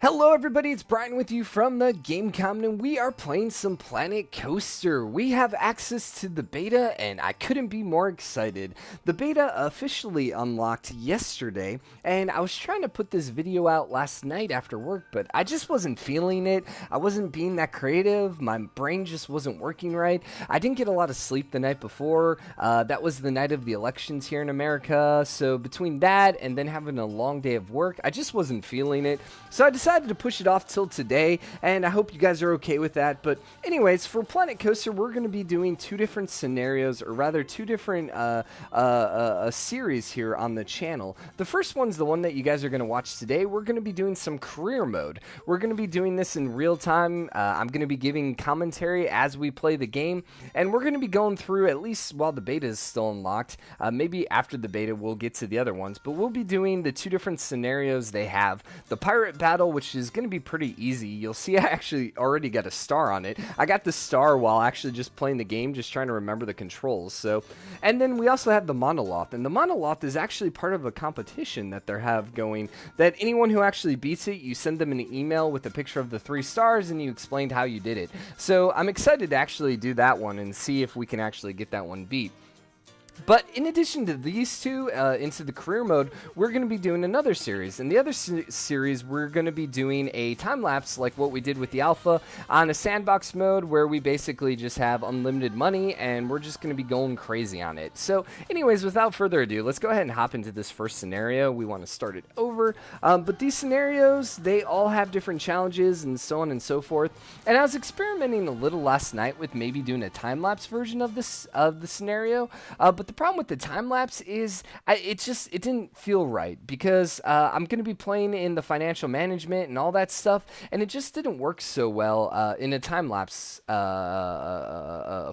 Hello everybody, it's Brian with you from the GameCom, and we are playing some Planet Coaster. We have access to the beta, and I couldn't be more excited. The beta officially unlocked yesterday, and I was trying to put this video out last night after work, but I just wasn't feeling it. I wasn't being that creative. My brain just wasn't working right. I didn't get a lot of sleep the night before. That was the night of the elections here in America, so between that and then having a long day of work, I just wasn't feeling it. So I decided to push it off till today, and I hope you guys are okay with that. But anyways, for Planet Coaster, we're going to be doing two different scenarios, or rather two different series here on the channel. The first one's the one that you guys are going to watch today. We're going to be doing some career mode. We're going to be doing this in real time. I'm going to be giving commentary as we play the game, and we're going to be going through, at least while the beta is still unlocked, maybe after the beta we'll get to the other ones, but we'll be doing the two different scenarios they have. The pirate battle, which is going to be pretty easy. You'll see I actually already got a star on it. I got the star while actually just playing the game, just trying to remember the controls. So, and then we also have the Monoloth, and the Monoloth is actually part of a competition that they have going, that anyone who actually beats it, you send them an email with a picture of the 3 stars and you explained how you did it. So I'm excited to actually do that one and see if we can actually get that one beat. But in addition to these two, into the career mode, we're going to be doing another series. In the other series, we're going to be doing a time-lapse like what we did with the alpha on a sandbox mode where we basically just have unlimited money and we're just going to be going crazy on it. So anyways, without further ado, let's go ahead and hop into this first scenario. We want to start it over. But these scenarios, they all have different challenges and so on and so forth. And I was experimenting a little last night with maybe doing a time-lapse version of the scenario. But the problem with the time lapse is it didn't feel right because I'm going to be playing in the financial management and all that stuff, and it just didn't work so well in a time lapse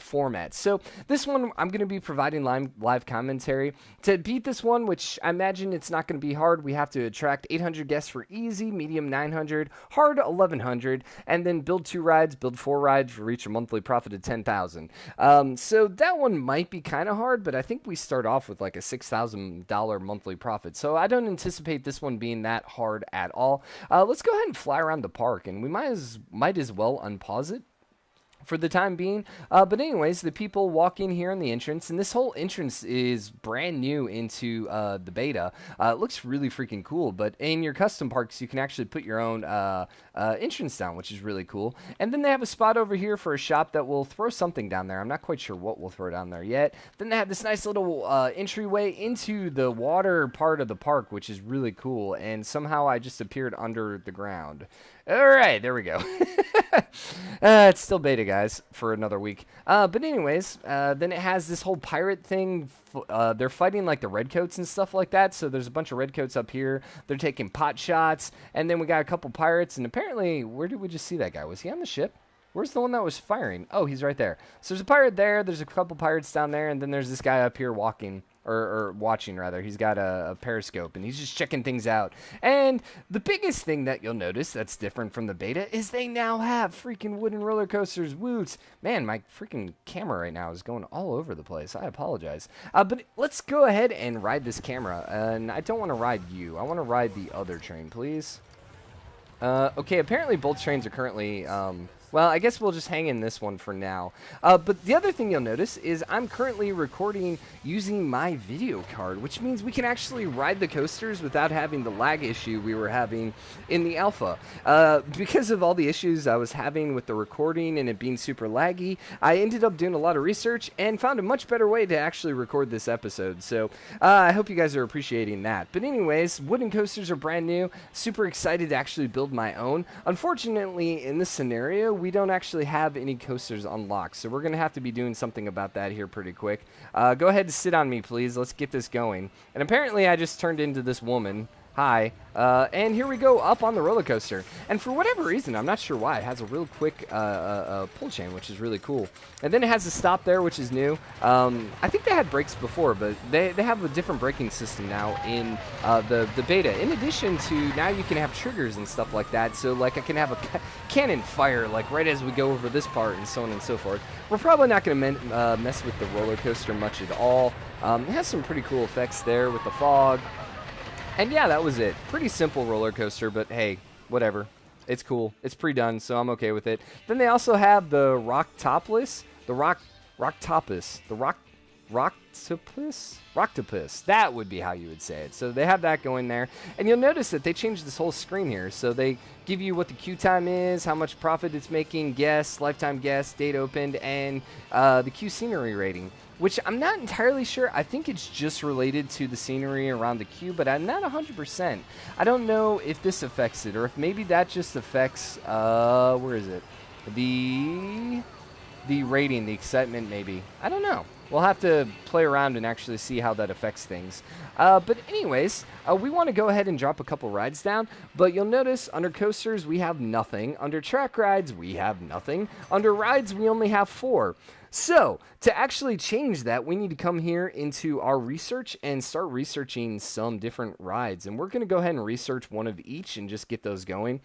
format. So this one I'm going to be providing live commentary. To beat this one, which I imagine it's not going to be hard, we have to attract 800 guests for easy, medium 900, hard 1100, and then build 2 rides, build 4 rides to reach a monthly profit of 10,000. So that one might be kind of hard, but I think we start off with like a $6,000 monthly profit. So I don't anticipate this one being that hard at all. Let's go ahead and fly around the park, and we might as well unpause it for the time being. But anyways, the people walk in here in the entrance, and this whole entrance is brand new into the beta. It looks really freaking cool, but in your custom parks, you can actually put your own entrance down, which is really cool. And then they have a spot over here for a shop that will throw something down there. I'm not quite sure what we'll throw down there yet. Then they have this nice little entryway into the water part of the park, which is really cool. And somehow I just appeared under the ground. All right, there we go. It's still beta, guys, for another week. But anyways, then it has this whole pirate thing. They're fighting like the redcoats and stuff like that. So there's a bunch of redcoats up here. They're taking pot shots. And then we got a couple pirates. And apparently, where did we just see that guy? Was he on the ship? Where's the one that was firing? Oh, he's right there. So there's a pirate there. There's a couple pirates down there. And then there's this guy up here walking. Or watching, rather. He's got a periscope, and he's just checking things out. And the biggest thing that you'll notice that's different from the beta is they now have freaking wooden roller coasters. Woots. Man, my freaking camera right now is going all over the place. I apologize. But let's go ahead and ride this camera. And I don't want to ride you. I want to ride the other train, please. Okay, apparently both trains are currently... well, I guess we'll just hang in this one for now. But the other thing you'll notice is I'm currently recording using my video card, which means we can actually ride the coasters without having the lag issue we were having in the alpha. Because of all the issues I was having with the recording and it being super laggy, I ended up doing a lot of research and found a much better way to actually record this episode. So I hope you guys are appreciating that. But anyways, wooden coasters are brand new. Super excited to actually build my own. Unfortunately, in this scenario, we don't actually have any coasters unlocked, so we're going to have to be doing something about that here pretty quick. Go ahead and sit on me, please. Let's get this going. And apparently I just turned into this woman. Hi. And here we go up on the roller coaster. And for whatever reason, I'm not sure why, it has a real quick pull chain, which is really cool. And then it has a stop there, which is new. I think they had brakes before, but they have a different braking system now in the beta. In addition to, now you can have triggers and stuff like that. So, like, I can have a cannon fire, like, right as we go over this part and so on and so forth. We're probably not going to mess with the roller coaster much at all. It has some pretty cool effects there with the fog. And yeah, that was it. Pretty simple roller coaster, but hey, whatever. It's cool. It's pre-done, so I'm okay with it. Then they also have the rock topless, the rocktopus, the rocktopus. That would be how you would say it. So they have that going there, and you'll notice that they changed this whole screen here. So they give you what the queue time is, how much profit it's making, guess, lifetime guess, date opened, and the queue scenery rating, which I'm not entirely sure. I think it's just related to the scenery around the queue, but I'm not 100%. I don't know if this affects it, or if maybe that just affects, where is it? The rating, the excitement, maybe. I don't know. We'll have to play around and actually see how that affects things. But anyways, we want to go ahead and drop a couple rides down, but you'll notice under coasters we have nothing. Under track rides we have nothing. Under rides we only have 4. So, to actually change that, we need to come here into our research and start researching some different rides. And we're going to go ahead and research one of each and just get those going.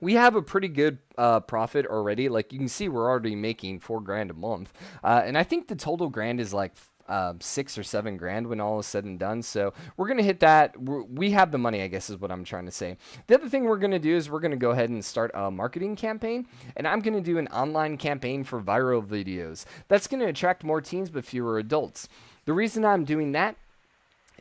We have a pretty good profit already. Like you can see, we're already making $4,000 a month, and I think the total grand is like 6 or 7 grand when all is said and done. So we're gonna hit that. We have the money, I guess, is what I'm trying to say. The other thing we're gonna do is we're gonna go ahead and start a marketing campaign, and I'm gonna do an online campaign for viral videos. That's gonna attract more teens but fewer adults. The reason I'm doing that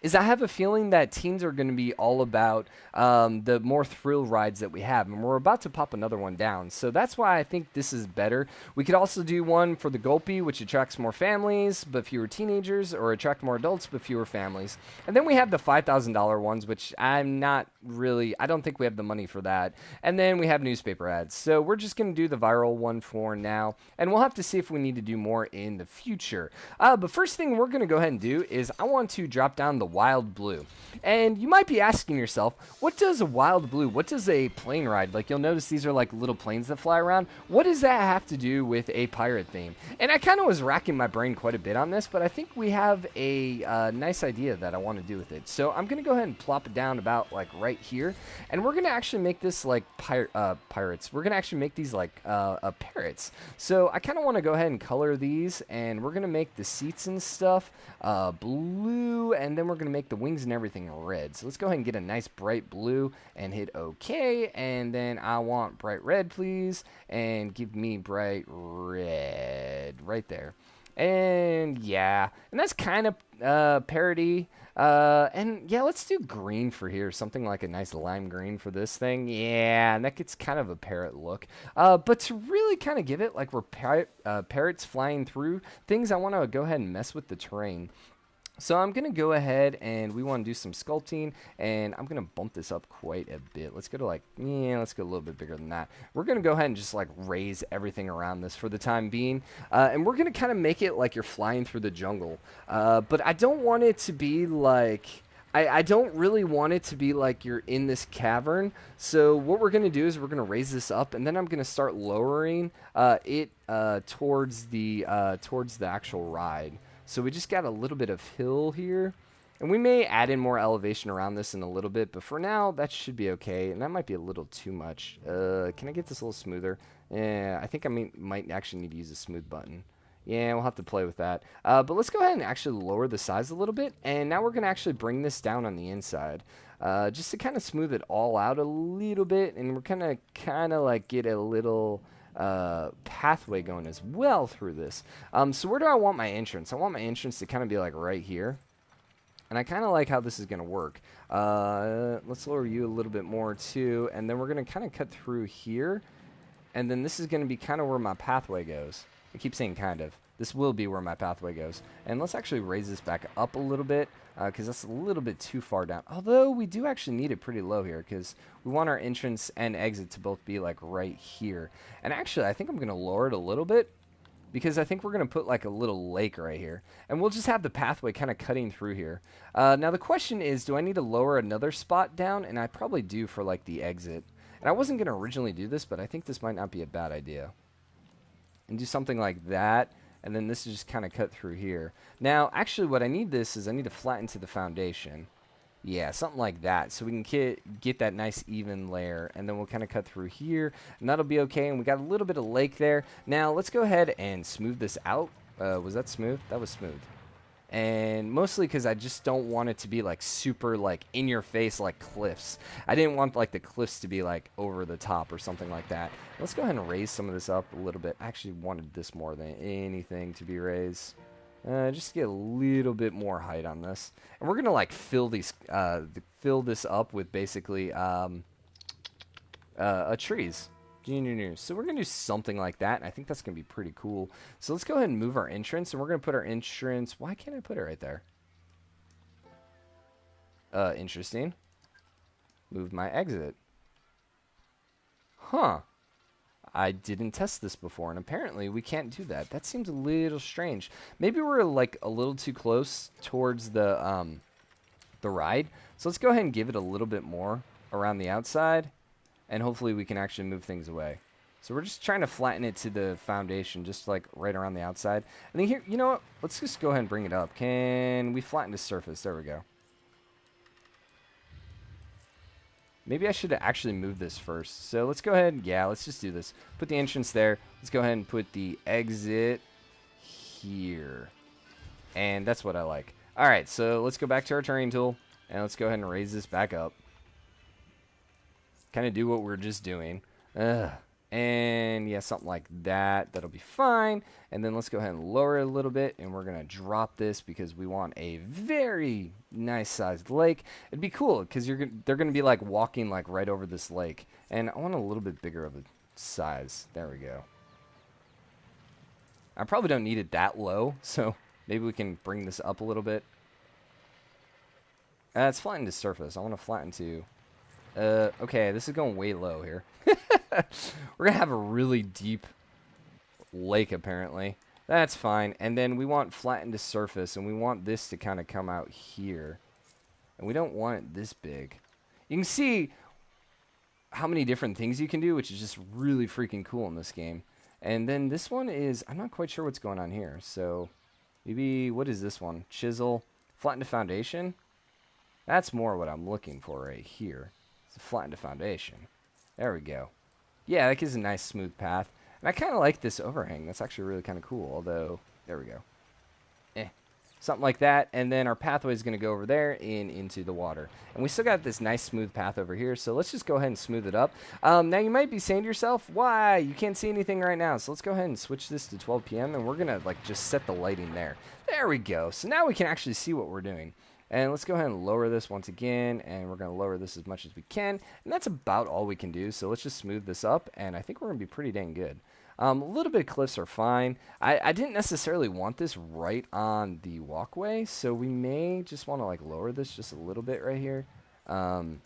is I have a feeling that teens are going to be all about the more thrill rides that we have, and we're about to pop another one down. So that's why I think this is better. We could also do one for the Gulpy, which attracts more families but fewer teenagers, or attract more adults but fewer families. And then we have the $5,000 ones, which I don't think we have the money for that. And then we have newspaper ads. So we're just going to do the viral one for now, and we'll have to see if we need to do more in the future. But first thing we're going to go ahead and do is I want to drop down the Wild Blue. And you might be asking yourself, what does a Wild Blue, what does a plane ride, like you'll notice these are like little planes that fly around, what does that have to do with a pirate theme? And I kind of was racking my brain quite a bit on this, but I think we have a nice idea that I want to do with it. So I'm going to go ahead and plop it down about like right here, and we're going to actually make this like pirates. We're going to actually make these like parrots. So I kind of want to go ahead and color these, and we're going to make the seats and stuff blue, and then we're going to make the wings and everything red. So let's go ahead and get a nice bright blue and hit OK, and then I want bright red, please, and give me bright red right there. And yeah, and that's kind of parody. And yeah, let's do green for here. Something like a nice lime green for this thing. Yeah, and that gets kind of a parrot look. But to really kind of give it like we're parrots flying through things, I want to go ahead and mess with the terrain. So I'm going to go ahead and we want to do some sculpting, and I'm going to bump this up quite a bit. Let's go to like, let's go a little bit bigger than that. We're going to go ahead and just like raise everything around this for the time being. And we're going to kind of make it like you're flying through the jungle. But I don't want it to be like, I don't really want it to be like you're in this cavern. So what we're going to do is we're going to raise this up, and then I'm going to start lowering it towards the actual ride. So we just got a little bit of hill here, and we may add in more elevation around this in a little bit, but for now that should be okay. And that might be a little too much. Can I get this a little smoother? Yeah, I think I might actually need to use a smooth button. Yeah, we'll have to play with that. But let's go ahead and actually lower the size a little bit, and now we're going to actually bring this down on the inside, just to kind of smooth it all out a little bit, and we're kind of like get a little pathway going as well through this. So where do I want my entrance? I want my entrance to kind of be like right here, and I kind of like how this is going to work. Let's lower you a little bit more too, and then we're going to kind of cut through here, and then this is going to be kind of where my pathway goes. I keep saying kind of. This will be where my pathway goes. And let's actually raise this back up a little bit, because that's a little bit too far down. Although we do actually need it pretty low here, because we want our entrance and exit to both be like right here. And actually, I think I'm going to lower it a little bit, because I think we're going to put like a little lake right here. And we'll just have the pathway kind of cutting through here. Now the question is, do I need to lower another spot down? And I probably do for like the exit. And I wasn't going to originally do this, but I think this might not be a bad idea. And do something like that. And then this is just kind of cut through here. Now, actually, what I need this is I need to flatten to the foundation. Yeah, something like that. So we can get that nice even layer. And then we'll kind of cut through here. And that'll be okay. And we got a little bit of lake there. Now, let's go ahead and smooth this out. Was that smooth? That was smooth. And mostly because I just don't want it to be like super like in your face like cliffs. I didn't want like the cliffs to be like over the top or something like that. Let's go ahead and raise some of this up a little bit. I actually wanted this more than anything to be raised. Just to get a little bit more height on this. And we're gonna like fill these fill this up with basically trees. So we're going to do something like that, and I think that's going to be pretty cool. So let's go ahead and move our entrance, and we're going to put our entrance... Why can't I put it right there? Interesting. Move my exit. Huh. I didn't test this before, and apparently we can't do that. That seems a little strange. Maybe we're, like, a little too close towards the ride. So let's go ahead and give it a little bit more around the outside. And hopefully we can actually move things away. So we're just trying to flatten it to the foundation, just like right around the outside. And then here, you know what? Let's just go ahead and bring it up. Can we flatten the surface? There we go. Maybe I should have actually moved this first. So let's go ahead. Yeah, let's just do this. Put the entrance there. Let's go ahead and put the exit here. And that's what I like. All right, so let's go back to our terrain tool. And let's go ahead and raise this back up. Kind of do what we're just doing. And yeah, something like that. That'll be fine. And then let's go ahead and lower it a little bit. And we're going to drop this because we want a very nice sized lake. It'd be cool because they're going to be like walking like right over this lake. And I want a little bit bigger of a size. There we go. I probably don't need it that low. So maybe we can bring this up a little bit. It's flatten the surface. I want to flatten to... okay, this is going way low here. We're going to have a really deep lake, apparently. That's fine. And then we want flattened to surface, and we want this to kind of come out here. And we don't want it this big. You can see how many different things you can do, which is just really freaking cool in this game. And then this one is... I'm not quite sure what's going on here. So, maybe... What is this one? Chisel. Flatten to foundation? That's more what I'm looking for right here. Flatten the foundation. There we go. Yeah, that gives a nice smooth path. And I kind of like this overhang. That's actually really kind of cool. Although, there we go. Something like that. And then our pathway is going to go over there and into the water. And we still got this nice smooth path over here. So let's just go ahead and smooth it up. Now you might be saying to yourself, why? You can't see anything right now. So let's go ahead and switch this to 12 p.m. And we're going to like just set the lighting there. There we go. So now we can actually see what we're doing. And let's go ahead and lower this once again, and we're going to lower this as much as we can. And that's about all we can do, so let's just smooth this up, and I think we're going to be pretty dang good. A little bit of cliffs are fine. I didn't necessarily want this right on the walkway, so we may just want to like lower this just a little bit right here. Can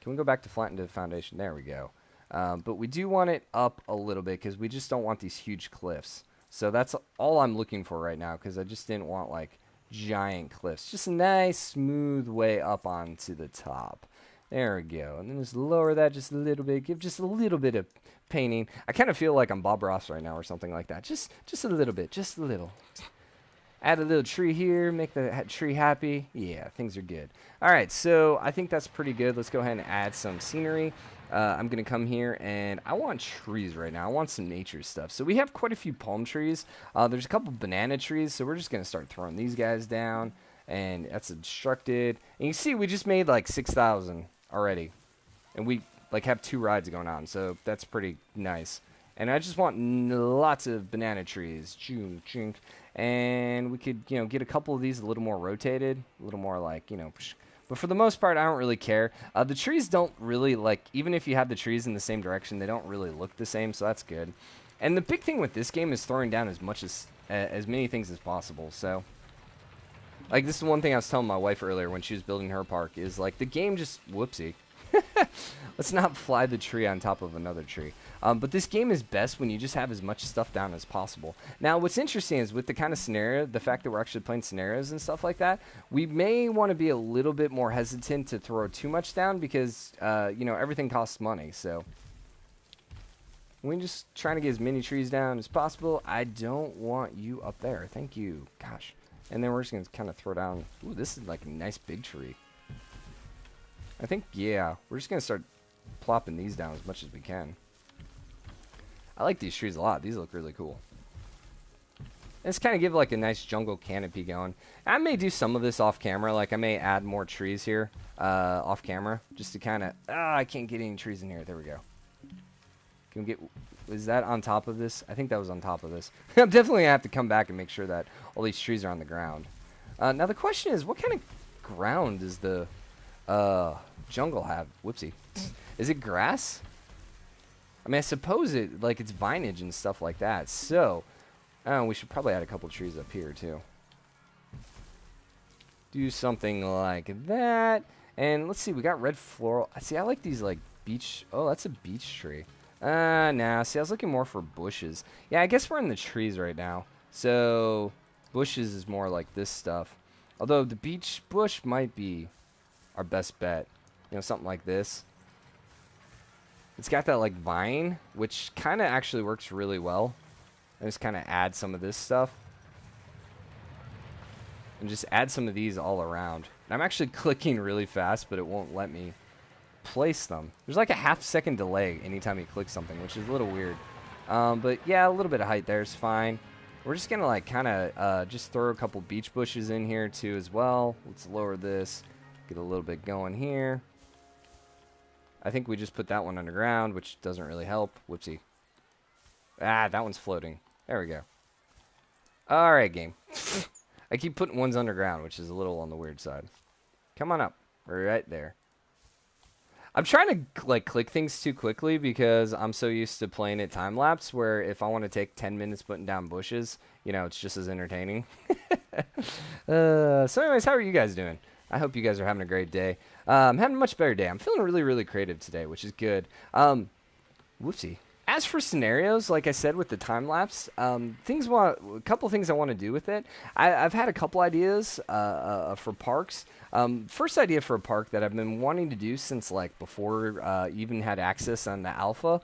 we go back to flatten to the foundation? There we go. But we do want it up a little bit because we just don't want these huge cliffs. So that's all I'm looking for right now because I just didn't want like giant cliffs. Just a nice smooth way up onto the top. There we go. And then just lower that just a little bit. Give just a little bit of painting. I kind of feel like I'm Bob Ross right now or something like that. Just a little bit. Just a little. Add a little tree here. Make the tree happy. Yeah, things are good. All right, so I think that's pretty good. Let's go ahead and add some scenery. I'm going to come here, and I want trees right now. I want some nature stuff. So we have quite a few palm trees. There's a couple banana trees, so we're just going to start throwing these guys down. And that's obstructed. And you see, we just made like 6,000 already. And we like have 2 rides going on, so that's pretty nice. And I just want lots of banana trees. And we could, you know, get a couple of these a little more rotated. A little more like, you know... But for the most part, I don't really care. The trees don't really, like, even if you have the trees in the same direction, they don't really look the same, so that's good. And the big thing with this game is throwing down as many things as possible, so... Like, this is one thing I was telling my wife earlier when she was building her park, is, like, the game just... Whoopsie. Let's not fly the tree on top of another tree. But this game is best when you just have as much stuff down as possible. Now, what's interesting is with the kind of scenario, the fact that we're actually playing scenarios and stuff like that, we may want to be a little bit more hesitant to throw too much down because, you know, everything costs money. So we're just trying to get as many trees down as possible. I don't want you up there. Thank you. Gosh. And then we're just going to kind of throw down. Ooh, this is like a nice big tree. I think, yeah, we're just going to start plopping these down as much as we can. I like these trees a lot. These look really cool. Let's kind of give like a nice jungle canopy going. I may do some of this off camera, like I may add more trees here off camera, just to kind of, I can't get any trees in here. There we go. Can we get, is that on top of this? I think that was on top of this. I'm definitely going to have to come back and make sure that all these trees are on the ground. Now the question is, what kind of ground does the jungle have? Whoopsie. Is it grass? I mean, I suppose it's vinage and stuff like that. So, we should probably add a couple trees up here too. Do something like that. And let's see, we got red floral. See, I like these like beach. Oh, that's a beach tree. Nah, see, I was looking more for bushes. Yeah, I guess we're in the trees right now. So, bushes is more like this stuff. Although the beach bush might be our best bet. You know, something like this. It's got that like vine, which kind of actually works really well. I just kind of add some of this stuff. And just add some of these all around. And I'm actually clicking really fast, but it won't let me place them. There's like a half-second delay anytime you click something, which is a little weird. But yeah, a little bit of height there is fine. We're just gonna like kind of just throw a couple beach bushes in here too as well. Let's lower this, get a little bit going here. I think we just put that one underground, which doesn't really help. Whoopsie. Ah, that one's floating. There we go. All right, game. I keep putting ones underground, which is a little on the weird side. Come on up. We're right there. I'm trying to like click things too quickly because I'm so used to playing it time lapse where if I want to take 10 minutes putting down bushes, you know, it's just as entertaining. So anyways, how are you guys doing? I hope you guys are having a great day. I'm having a much better day. I'm feeling really, really creative today, which is good. Whoopsie. As for scenarios, like I said with the time lapse, a couple things I want to do with it. I've had a couple ideas for parks. First idea for a park that I've been wanting to do since like before even had access on the alpha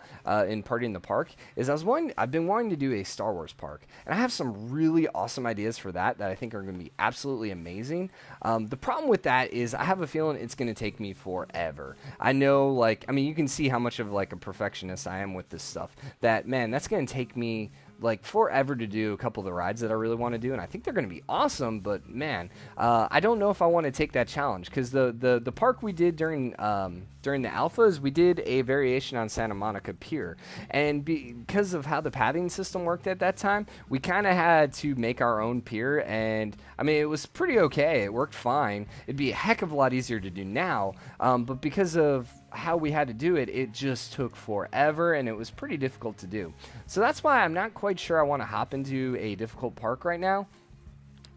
in Party in the Park is I've been wanting to do a Star Wars park, and I have some really awesome ideas for that I think are going to be absolutely amazing. The problem with that is I have a feeling it's going to take me forever. I know, like, I mean, you can see how much of like a perfectionist I am with this stuff. That, man, that's going to take me like forever to do a couple of the rides that I really want to do, and I think they're going to be awesome, but man, I don't know if I want to take that challenge, because the park we did during the alphas, we did a variation on Santa Monica Pier, and because of how the pathing system worked at that time, we kind of had to make our own pier, and I mean, it was pretty okay, it worked fine. It'd be a heck of a lot easier to do now, but because of how we had to do it, it just took forever, and it was pretty difficult to do. So that's why I'm not quite sure I want to hop into a difficult park right now.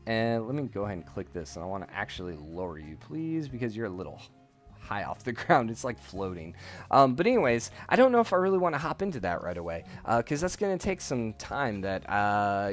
And let me go ahead and click this, and I want to actually lower you, please, because you're a little high off the ground. It's like floating. But anyways, I don't know if I really want to hop into that right away, because that's going to take some time that,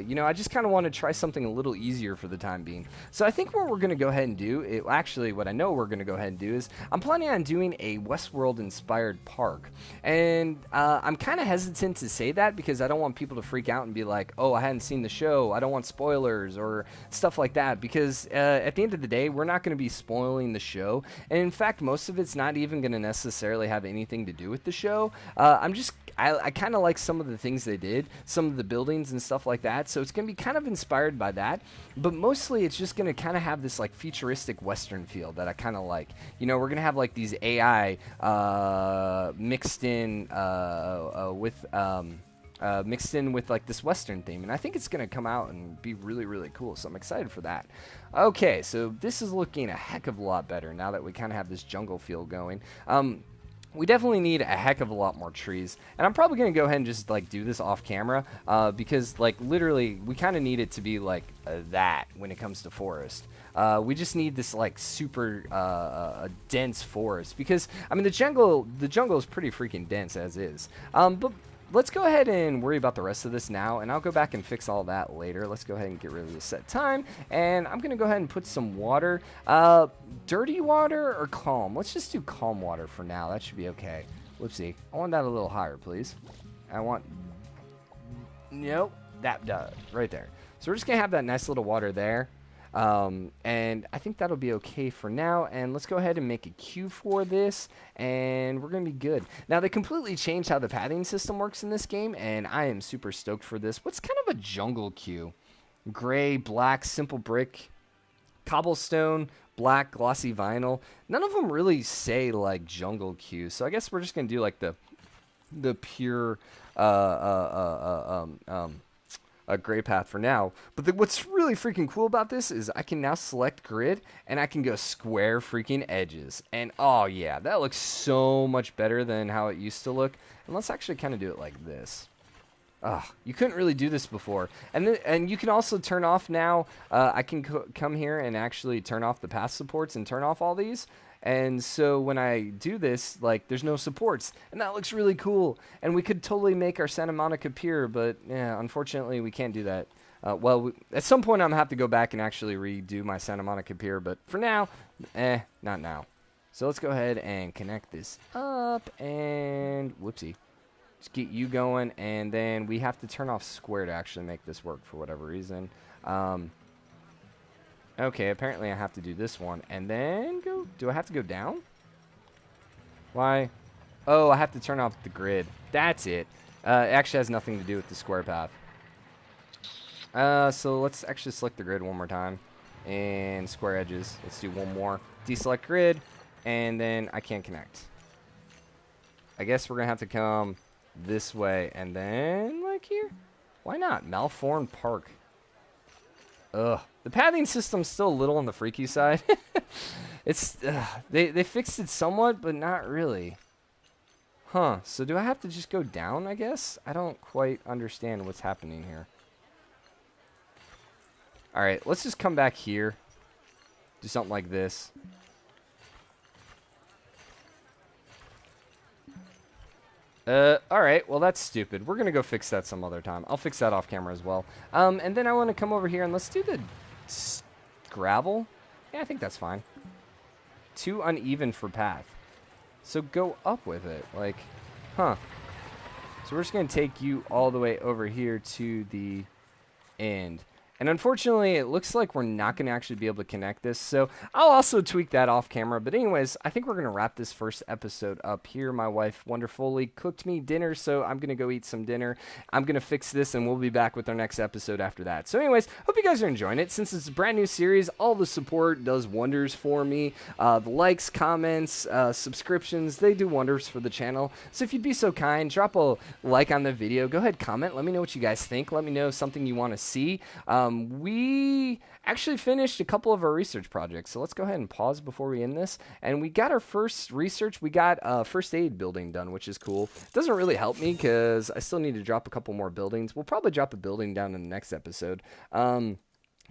you know, I just kind of want to try something a little easier for the time being. So I think what we're going to go ahead and do, actually what I know we're going to go ahead and do is I'm planning on doing a Westworld inspired park. And I'm kind of hesitant to say that because I don't want people to freak out and be like, oh, I hadn't seen the show, I don't want spoilers or stuff like that, because at the end of the day, we're not going to be spoiling the show. And in fact, most of it's not even going to necessarily have anything to do with the show. I kind of like some of the things they did, some of the buildings and stuff like that, so it's going to be kind of inspired by that, but mostly it's just going to kind of have this like futuristic Western feel that I kind of like. You know, we're going to have like these AI mixed in with like this Western theme, and I think it's going to come out and be really, really cool, so I'm excited for that. Okay, so this is looking a heck of a lot better now that we kind of have this jungle feel going. We definitely need a heck of a lot more trees, and I'm probably going to go ahead and just like do this off camera because like literally we kind of need it to be like that when it comes to forest. We just need this like super dense forest, because I mean the jungle is pretty freaking dense as is. But let's go ahead and worry about the rest of this now, and I'll go back and fix all that later. Let's go ahead and get rid of the set time, and I'm going to go ahead and put some water. Dirty water or calm? Let's just do calm water for now. That should be okay. Whoopsie. I want that a little higher, please. Nope, that does. Right there. So we're just going to have that nice little water there. And I think that'll be okay for now, and let's go ahead and make a queue for this, and we're gonna be good. Now they completely changed how the pathing system works in this game, and I am super stoked for this. What's kind of a jungle queue? gray, black, simple brick, cobblestone, black, glossy vinyl. None of them really say like jungle Q, so I guess we're just gonna do like the pure a gray path for now. But what's really freaking cool about this is I can now select grid and I can go square freaking edges. And oh yeah, that looks so much better than how it used to look. And let's actually kind of do it like this. You couldn't really do this before. And you can also turn off now. I can come here and actually turn off the path supports and turn off all these. And so when I do this, like, there's no supports. And that looks really cool. And we could totally make our Santa Monica Pier, but yeah, unfortunately we can't do that. At some point I'm going to have to go back and actually redo my Santa Monica Pier, but for now, not now. So let's go ahead and connect this up and whoopsie. Just get you going, and then we have to turn off square to actually make this work for whatever reason. Okay, apparently I have to do this one, and then go... Do I have to go down? Why? Oh, I have to turn off the grid. That's it. It actually has nothing to do with the square path. So let's actually select the grid one more time. And square edges. Let's do one more. Deselect grid, and then I can't connect. I guess we're going to have to come this way, and then, like, here? Why not? Malformed Park. Ugh. The pathing system's still a little on the freaky side. It's they fixed it somewhat, but not really. Huh. So do I have to just go down, I guess? I don't quite understand what's happening here. Alright, let's just come back here. Do something like this. Alright, well that's stupid. We're gonna go fix that some other time. I'll fix that off camera as well. And then I want to come over here and let's do the gravel. Yeah, I think that's fine. Too uneven for path. So go up with it. Like, huh. So we're just gonna take you all the way over here to the end. And unfortunately, it looks like we're not going to actually be able to connect this. So I'll also tweak that off camera. But anyways, I think we're going to wrap this first episode up here. My wife wonderfully cooked me dinner, so I'm going to go eat some dinner. I'm going to fix this, and we'll be back with our next episode after that. So anyways, hope you guys are enjoying it. Since it's a brand new series, all the support does wonders for me. The likes, comments, subscriptions, they do wonders for the channel. So if you'd be so kind, drop a like on the video. Go ahead, comment. Let me know what you guys think. Let me know something you want to see. We actually finished a couple of our research projects, so let's go ahead and pause before we end this. And we got our first research. We got a first aid building done, which is cool. It doesn't really help me because I still need to drop a couple more buildings. We'll probably drop a building down in the next episode. Yeah,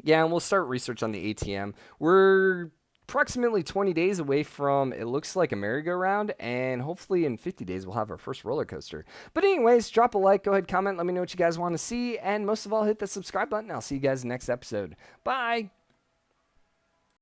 and we'll start research on the ATM. We're approximately 20 days away from, it looks like, a merry-go-round, and hopefully in 50 days we'll have our first roller coaster. But anyways, drop a like, go ahead, comment, let me know what you guys want to see, and most of all, hit that subscribe button. I'll see you guys next episode. Bye!